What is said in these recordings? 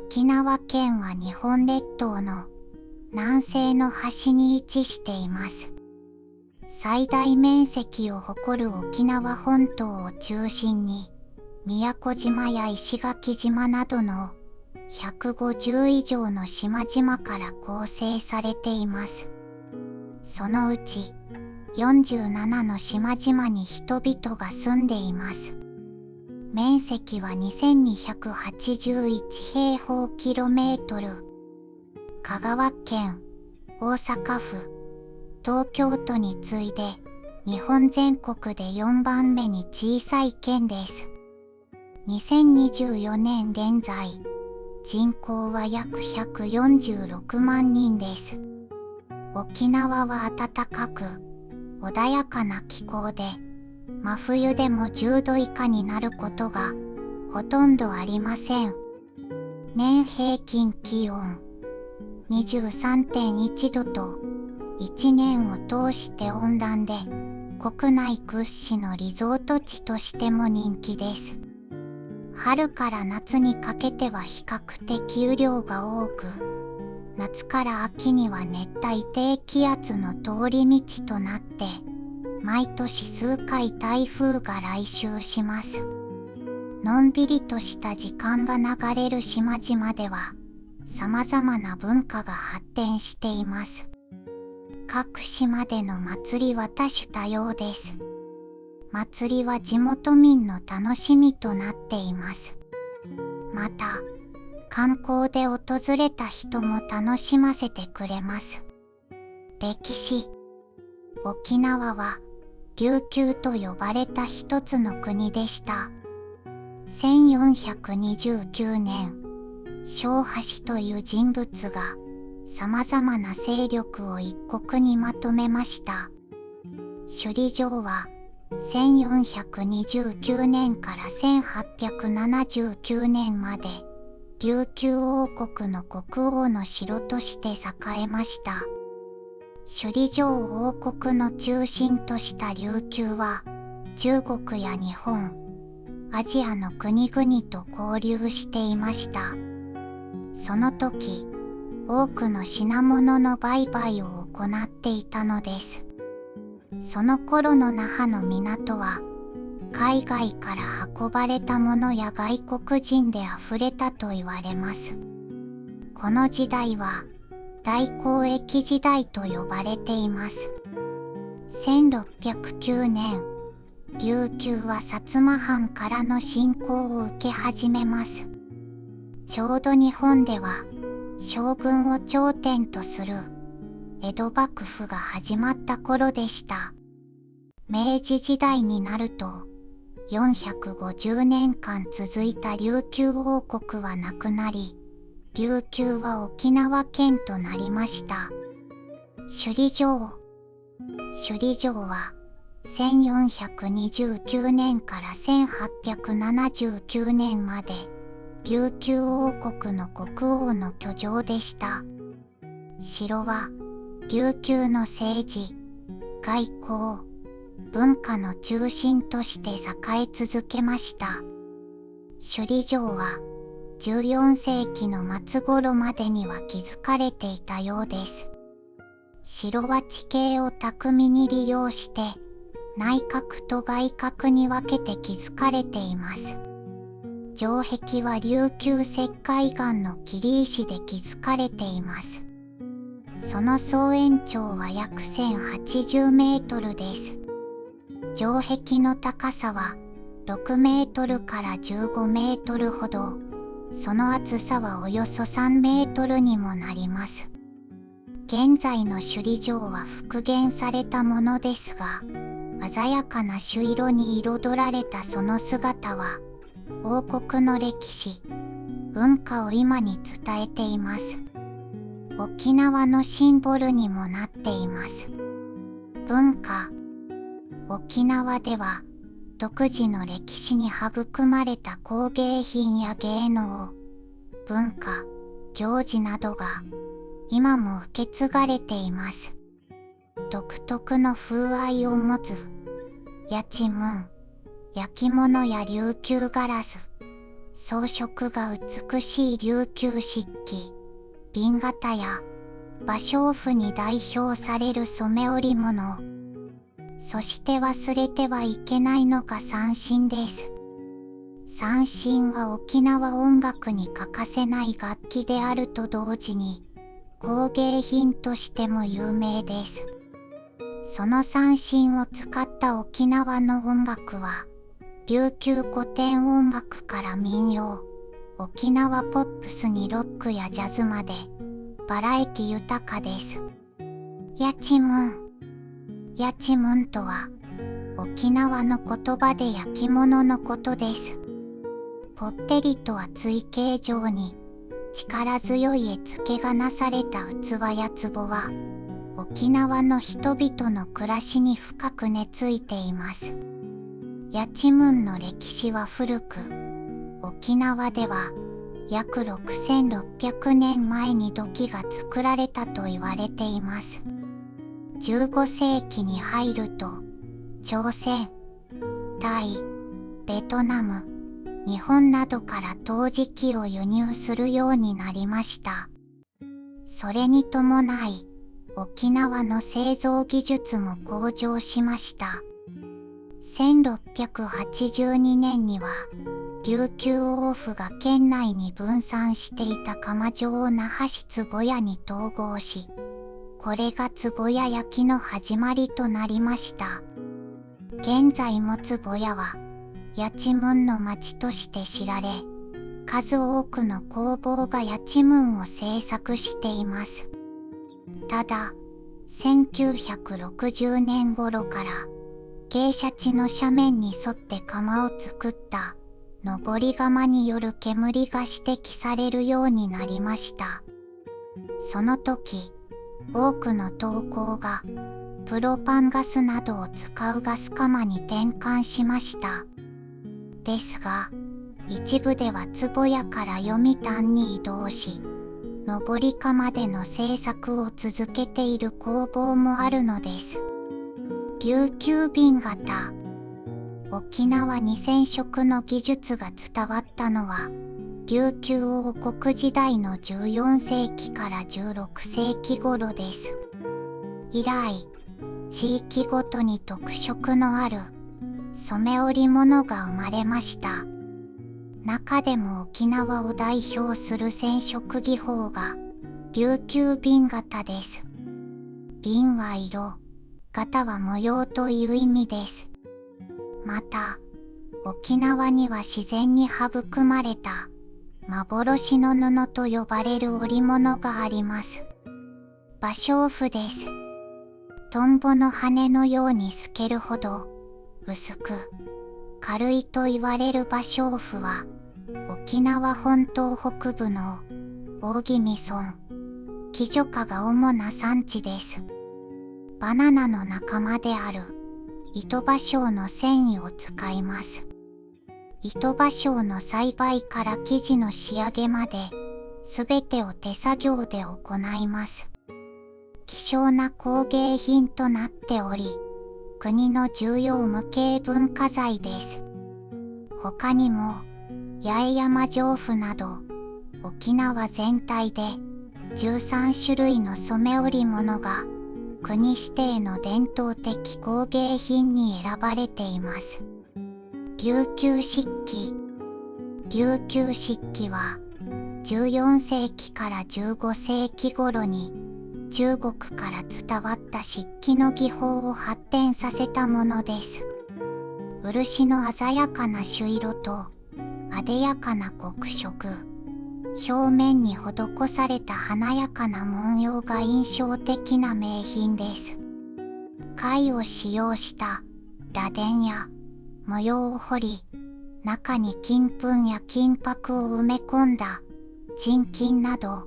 沖縄県は日本列島の南西の端に位置しています。最大面積を誇る沖縄本島を中心に、宮古島や石垣島などの150以上の島々から構成されています。そのうち47の島々に人々が住んでいます。面積は2281平方キロメートル。香川県、大阪府、東京都に次いで日本全国で4番目に小さい県です。2024年現在、人口は約146万人です。沖縄は暖かく、穏やかな気候で、真冬でも10度以下になることがほとんどありません。年平均気温 23.1 度と1年を通して温暖で国内屈指のリゾート地としても人気です。春から夏にかけては比較的雨量が多く、夏から秋には熱帯低気圧の通り道となって毎年数回台風が来襲します。のんびりとした時間が流れる島々では様々な文化が発展しています。各島での祭りは多種多様です。祭りは地元民の楽しみとなっています。また、観光で訪れた人も楽しませてくれます。歴史。沖縄は琉球と呼ばれた一つの国でした。1429年、庄橋という人物が様々な勢力を一国にまとめました。首里城は1429年から1879年まで琉球王国の国王の城として栄えました。首里城王国の中心とした琉球は中国や日本、アジアの国々と交流していました。その時、多くの品物の売買を行っていたのです。その頃の那覇の港は海外から運ばれたものや外国人であふれたと言われます。この時代は大交易時代と呼ばれています。1609年、琉球は薩摩藩からの侵攻を受け始めます。ちょうど日本では将軍を頂点とする江戸幕府が始まった頃でした。明治時代になると450年間続いた琉球王国はなくなり、琉球は沖縄県となりました。首里城。首里城は1429年から1879年まで琉球王国の国王の居城でした。城は琉球の政治、外交、文化の中心として栄え続けました。首里城は14世紀の末頃までには築かれていたようです。城は地形を巧みに利用して内郭と外郭に分けて築かれています。城壁は琉球石灰岩の切り石で築かれています。その総延長は約1080メートルです。城壁の高さは6メートルから15メートルほど、その厚さはおよそ3メートルにもなります。現在の首里城は復元されたものですが、鮮やかな朱色に彩られたその姿は、王国の歴史、文化を今に伝えています。沖縄のシンボルにもなっています。文化。沖縄では独自の歴史に育まれた工芸品や芸能、文化、行事などが今も受け継がれています。独特の風合いを持つやちむん、焼き物や琉球ガラス、装飾が美しい琉球漆器、紅型や芭蕉布に代表される染め織物、そして忘れてはいけないのが三線です。三線は沖縄音楽に欠かせない楽器であると同時に工芸品としても有名です。その三線を使った沖縄の音楽は琉球古典音楽から民謡、沖縄ポップスにロックやジャズまでバラエティ豊かです。やちむん。やちむんとは沖縄の言葉で焼き物のことです。ぽってりと厚い形状に力強い絵付けがなされた器や壺は沖縄の人々の暮らしに深く根付いています。やちむんの歴史は古く、沖縄では約6600年前に土器が作られたと言われています。15世紀に入ると朝鮮、タイ、ベトナム、日本などから陶磁器を輸入するようになりました。それに伴い沖縄の製造技術も向上しました。1682年には琉球王府が県内に分散していた窯場を那覇市壺屋に統合し、これが壺屋焼きの始まりとなりました。現在も壺屋はやちむんの町として知られ、数多くの工房がやちむんを製作しています。ただ、1960年頃から傾斜地の斜面に沿って窯を作った登り窯による煙が指摘されるようになりました。その時、多くの陶工がプロパンガスなどを使うガス窯に転換しました。ですが、一部では壺屋から読谷に移動し、登り窯での製作を続けている工房もあるのです。琉球紅型。沖縄に染色の技術が伝わったのは、琉球王国時代の14世紀から16世紀頃です。以来、地域ごとに特色のある染め織物が生まれました。中でも沖縄を代表する染色技法が琉球紅型です。紅は色、型は模様という意味です。また、沖縄には自然に育まれた幻の布と呼ばれる織物があります。芭蕉布です。トンボの羽のように透けるほど薄く軽いと言われる芭蕉布は沖縄本島北部の大宜味村、喜女華が主な産地です。バナナの仲間である糸芭蕉の繊維を使います。糸芭蕉の栽培から生地の仕上げまで、すべてを手作業で行います。希少な工芸品となっており、国の重要無形文化財です。他にも、八重山上布など、沖縄全体で13種類の染め織物が国指定の伝統的工芸品に選ばれています。琉球漆器。琉球漆器は14世紀から15世紀頃に中国から伝わった漆器の技法を発展させたものです。漆の鮮やかな朱色とあでやかな黒色、表面に施された華やかな文様が印象的な名品です。貝を使用した螺鈿や模様を彫り、中に金粉や金箔を埋め込んだ沈金など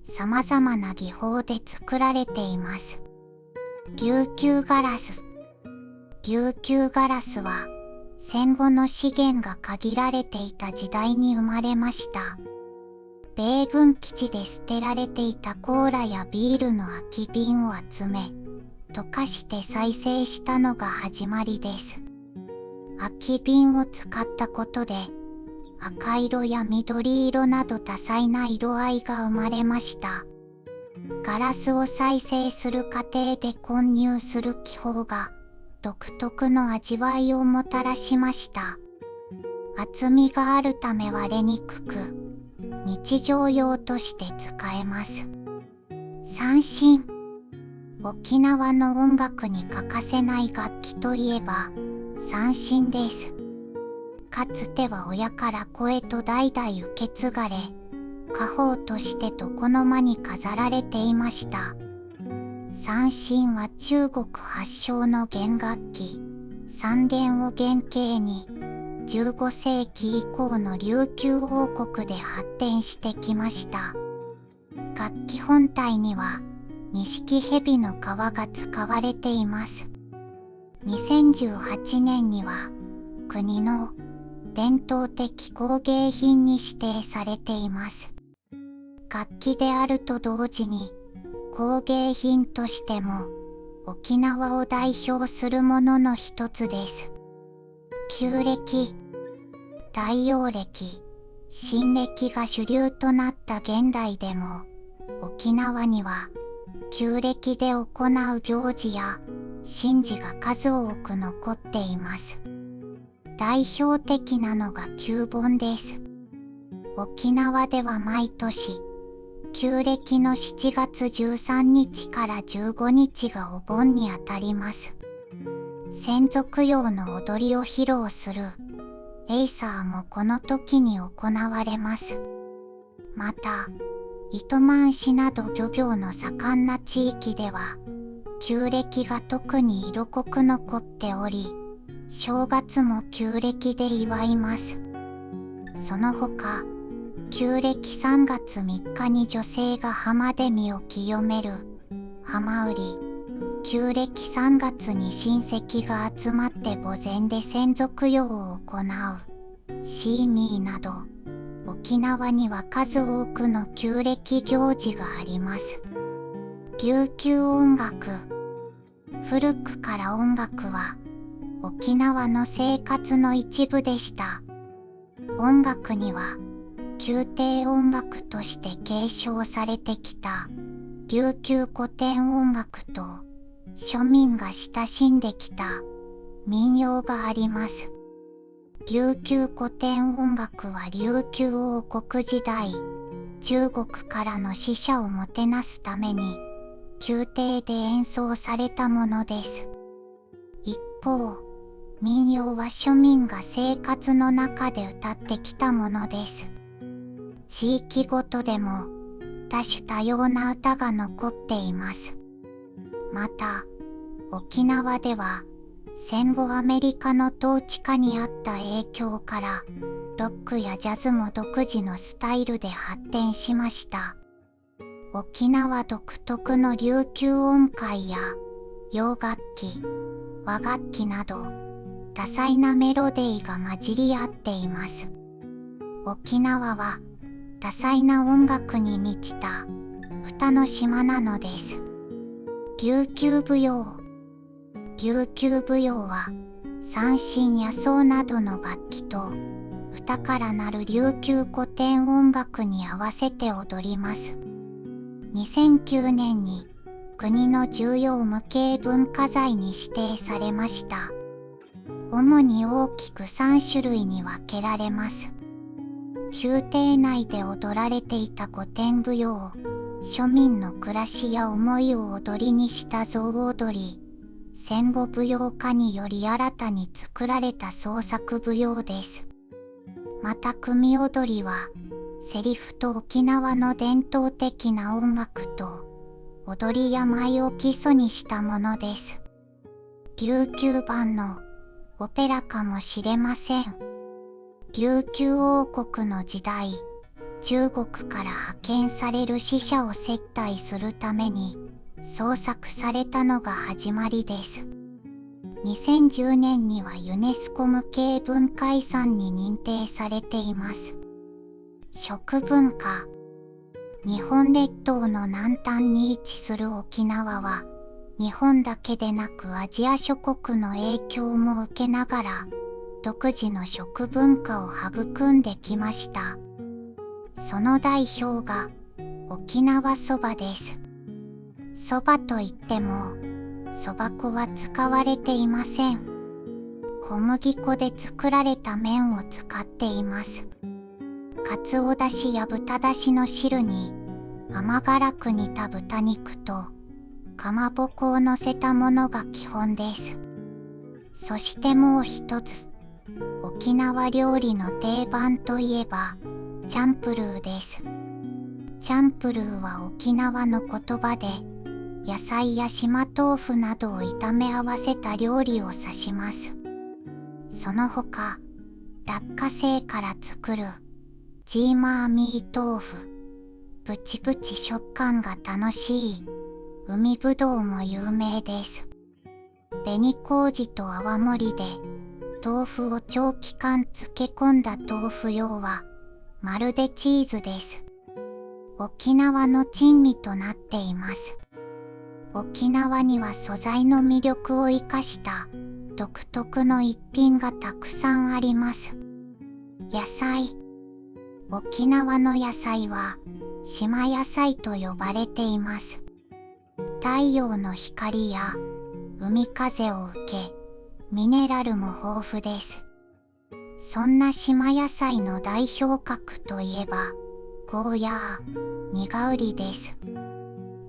様々な技法で作られています。琉球ガラス。琉球ガラスは戦後の資源が限られていた時代に生まれました。米軍基地で捨てられていたコーラやビールの空き瓶を集め、溶かして再生したのが始まりです。空き瓶を使ったことで、赤色や緑色など多彩な色合いが生まれました。ガラスを再生する過程で混入する気泡が独特の味わいをもたらしました。厚みがあるため割れにくく、日常用として使えます。三線。沖縄の音楽に欠かせない楽器といえば三線です。かつては親から子へと代々受け継がれ、家宝として床の間に飾られていました。三線は中国発祥の弦楽器、三弦を原型に、15世紀以降の琉球王国で発展してきました。楽器本体には、錦蛇の皮が使われています。2018年には、国の伝統的工芸品に指定されています。楽器であると同時に工芸品としても沖縄を代表するものの一つです。旧暦、太陽暦、新暦が主流となった現代でも沖縄には旧暦で行う行事や神事が数多く残っています。代表的なのが旧盆です。沖縄では毎年旧暦の7月13日から15日がお盆にあたります。先祖供養の踊りを披露するエイサーもこの時に行われます。また、糸満市など漁業の盛んな地域では、旧暦が特に色濃く残っており、正月も旧暦で祝います。その他、旧暦3月3日に女性が浜で身を清める浜売り、旧暦3月に親戚が集まって墓前で先祖供養を行うシーミーなど、沖縄には数多くの旧暦行事があります。琉球音楽。古くから音楽は沖縄の生活の一部でした。音楽には宮廷音楽として継承されてきた琉球古典音楽と庶民が親しんできた民謡があります。琉球古典音楽は琉球王国時代、中国からの使者をもてなすために宮廷で演奏されたものです。一方、民謡は庶民が生活の中で歌ってきたものです。地域ごとでも多種多様な歌が残っています。また、沖縄では戦後アメリカの統治下にあった影響からロックやジャズも独自のスタイルで発展しました。沖縄独特の琉球音階や洋楽器、和楽器など多彩なメロディーが混じり合っています。沖縄は多彩な音楽に満ちた歌の島なのです。琉球舞踊。琉球舞踊は三線や奏などの楽器と歌からなる琉球古典音楽に合わせて踊ります。2009年に国の重要無形文化財に指定されました。主に大きく3種類に分けられます。宮廷内で踊られていた古典舞踊、庶民の暮らしや思いを踊りにした象踊り、戦後舞踊家により新たに作られた創作舞踊です。また組踊りは、セリフと沖縄の伝統的な音楽と踊りや舞を基礎にしたものです。琉球版のオペラかもしれません。琉球王国の時代、中国から派遣される使者を接待するために創作されたのが始まりです。2010年にはユネスコ無形文化遺産に認定されています。食文化。日本列島の南端に位置する沖縄は、日本だけでなくアジア諸国の影響も受けながら、独自の食文化を育んできました。その代表が沖縄そばです。そばといってもそば粉は使われていません。小麦粉で作られた麺を使っています。かつおだしや豚だしの汁に甘辛く煮た豚肉とかまぼこを乗せたものが基本です。そしてもう一つ、沖縄料理の定番といえばチャンプルーです。チャンプルーは沖縄の言葉で野菜や島豆腐などを炒め合わせた料理を指します。その他、落花生から作るジーマーミー豆腐、プチプチ食感が楽しい海ぶどうも有名です。紅麹と泡盛で豆腐を長期間漬け込んだ豆腐用はまるでチーズです。沖縄の珍味となっています。沖縄には素材の魅力を生かした独特の一品がたくさんあります。野菜。沖縄の野菜は島野菜と呼ばれています。太陽の光や海風を受け、ミネラルも豊富です。そんな島野菜の代表格といえば、ゴーヤー、苦瓜です。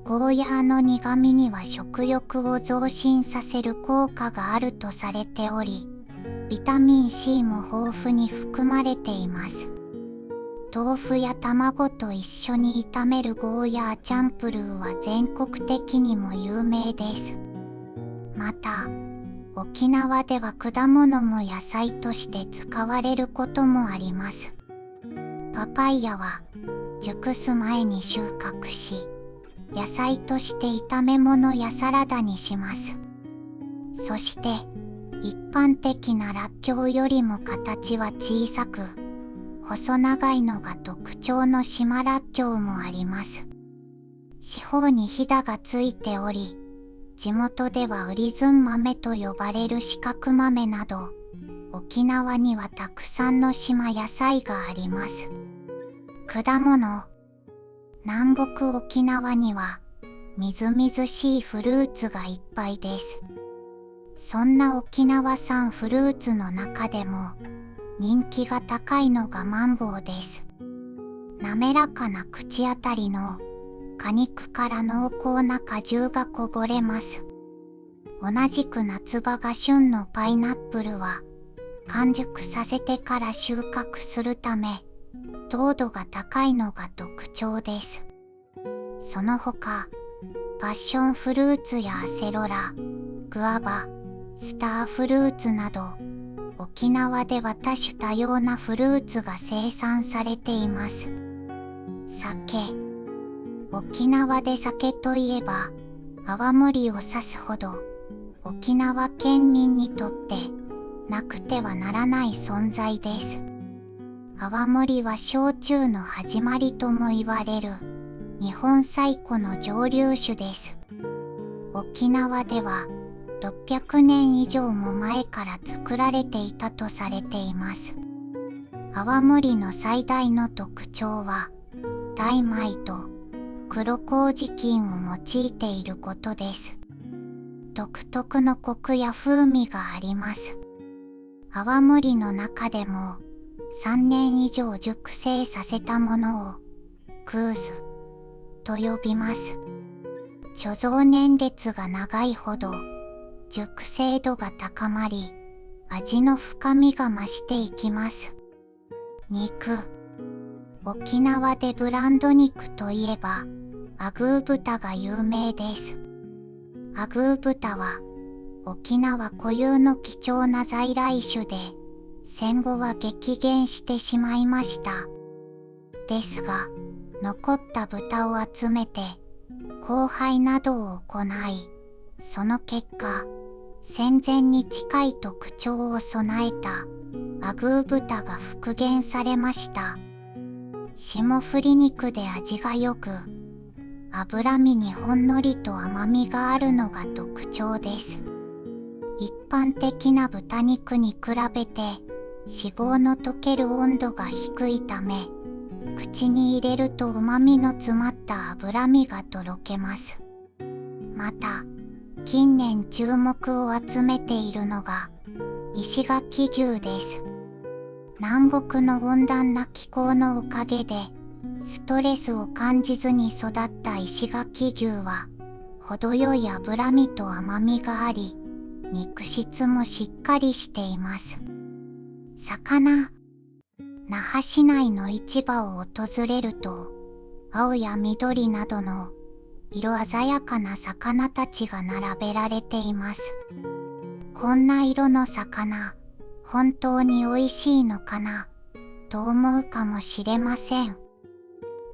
ゴーヤーの苦味には食欲を増進させる効果があるとされており、ビタミン C も豊富に含まれています。豆腐や卵と一緒に炒めるゴーヤーチャンプルーは全国的にも有名です。また、沖縄では果物も野菜として使われることもあります。パパイヤは熟す前に収穫し、野菜として炒め物やサラダにします。そして、一般的ならっきょうよりも形は小さく、細長いのが特徴の島らっきょうもあります。四方にひだがついており、地元ではウリズン豆と呼ばれる四角豆など、沖縄にはたくさんの島野菜があります。果物。南国沖縄にはみずみずしいフルーツがいっぱいです。そんな沖縄産フルーツの中でも人気が高いのがマンゴーです。滑らかな口当たりの果肉から濃厚な果汁がこぼれます。同じく夏場が旬のパイナップルは完熟させてから収穫するため糖度が高いのが特徴です。その他、パッションフルーツやアセロラ、グアバ、スターフルーツなど沖縄では多種多様なフルーツが生産されています。酒。沖縄で酒といえば泡盛を指すほど沖縄県民にとってなくてはならない存在です。泡盛は焼酎の始まりとも言われる日本最古の蒸留酒です。沖縄では600年以上も前から作られていたとされています。泡盛の最大の特徴は大米と黒麹菌を用いていることです。独特のコクや風味があります。泡盛の中でも3年以上熟成させたものをクーズと呼びます。貯蔵年月が長いほど熟成度が高まり、味の深みが増していきます。肉。沖縄でブランド肉といえばアグー豚が有名です。アグー豚は沖縄固有の貴重な在来種で、戦後は激減してしまいました。ですが、残った豚を集めて交配などを行い、その結果、戦前に近い特徴を備えたアグー豚が復元されました。霜降り肉で味が良く、脂身にほんのりと甘みがあるのが特徴です。一般的な豚肉に比べて脂肪の溶ける温度が低いため、口に入れると旨味の詰まった脂身がとろけます。また、近年注目を集めているのが石垣牛です。南国の温暖な気候のおかげでストレスを感じずに育った石垣牛は程よい脂身と甘みがあり、肉質もしっかりしています。魚。那覇市内の市場を訪れると、青や緑などの色鮮やかな魚たちが並べられています。こんな色の魚、本当に美味しいのかなと思うかもしれません。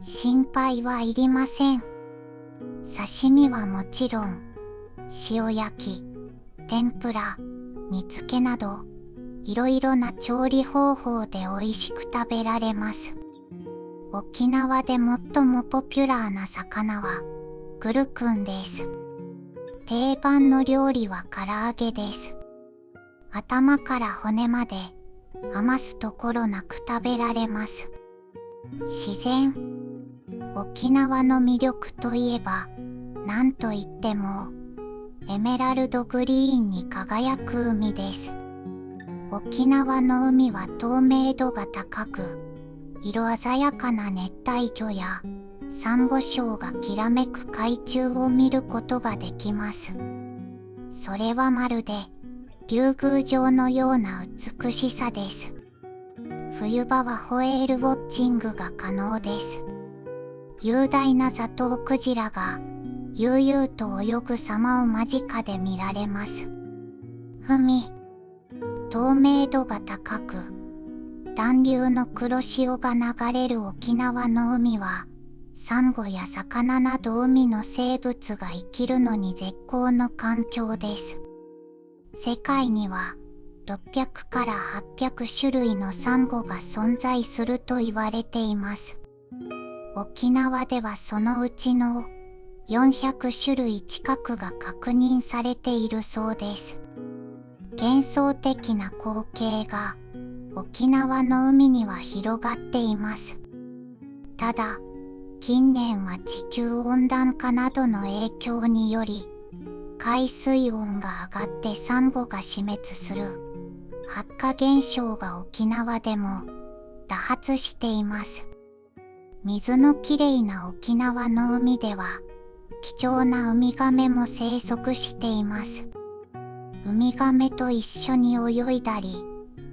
心配はいりません。刺身はもちろん、塩焼き、天ぷら、煮付けなど、いろいろな調理方法で美味しく食べられます。沖縄で最もポピュラーな魚はグルクンです。定番の料理は唐揚げです。頭から骨まで余すところなく食べられます。自然。沖縄の魅力といえば、なんといってもエメラルドグリーンに輝く海です。沖縄の海は透明度が高く、色鮮やかな熱帯魚やサンゴ礁がきらめく海中を見ることができます。それはまるで竜宮城のような美しさです。冬場はホエールウォッチングが可能です。雄大なザトウクジラが悠々と泳ぐ様を間近で見られます。海。透明度が高く、暖流の黒潮が流れる沖縄の海は、サンゴや魚など海の生物が生きるのに絶好の環境です。世界には600から800種類のサンゴが存在すると言われています。沖縄ではそのうちの400種類近くが確認されているそうです。幻想的な光景が沖縄の海には広がっています。ただ、近年は地球温暖化などの影響により、海水温が上がってサンゴが死滅する白化現象が沖縄でも多発しています。水のきれいな沖縄の海では、貴重なウミガメも生息しています。ウミガメと一緒に泳いだり、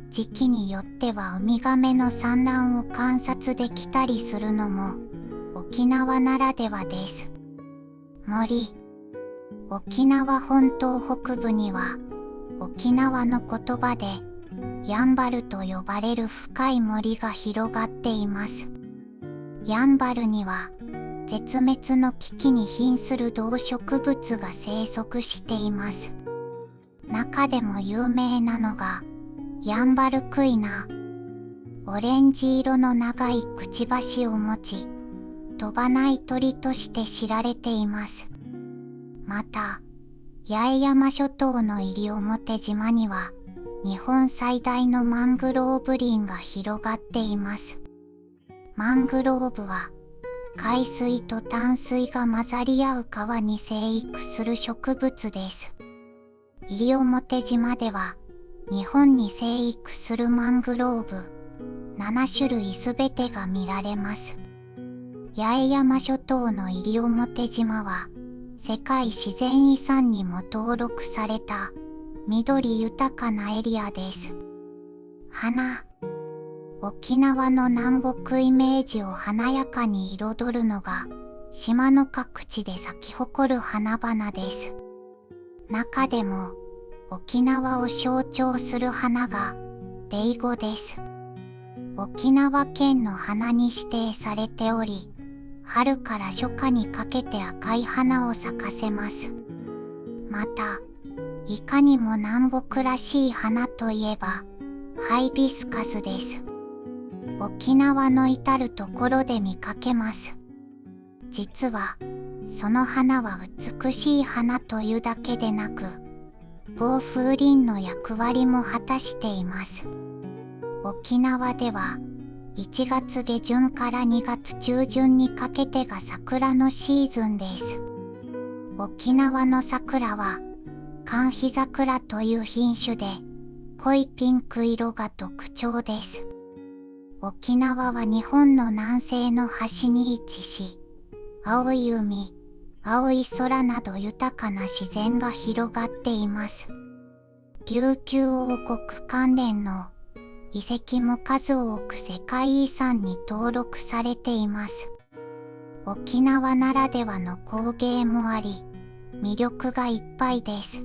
時期によってはウミガメの産卵を観察できたりするのも沖縄ならではです。森。沖縄本島北部には沖縄の言葉でやんばると呼ばれる深い森が広がっています。やんばるには絶滅の危機に瀕する動植物が生息しています。中でも有名なのがヤンバルクイナ。オレンジ色の長いくちばしを持ち、飛ばない鳥として知られています。また、八重山諸島の西表島には日本最大のマングローブ林が広がっています。マングローブは海水と淡水が混ざり合う川に生育する植物です。西表島では日本に生育するマングローブ7種類すべてが見られます。八重山諸島の西表島は世界自然遺産にも登録された緑豊かなエリアです。花。沖縄の南国イメージを華やかに彩るのが島の各地で咲き誇る花々です。中でも沖縄を象徴する花がデイゴです。沖縄県の花に指定されており、春から初夏にかけて赤い花を咲かせます。また、いかにも南国らしい花といえばハイビスカスです。沖縄の至るところで見かけます。実はその花は美しい花というだけでなく、防風林の役割も果たしています。沖縄では1月下旬から2月中旬にかけてが桜のシーズンです。沖縄の桜は寒肥桜という品種で濃いピンク色が特徴です。沖縄は日本の南西の端に位置し、青い海、青い空など豊かな自然が広がっています。琉球王国関連の遺跡も数多く世界遺産に登録されています。沖縄ならではの工芸もあり、魅力がいっぱいです。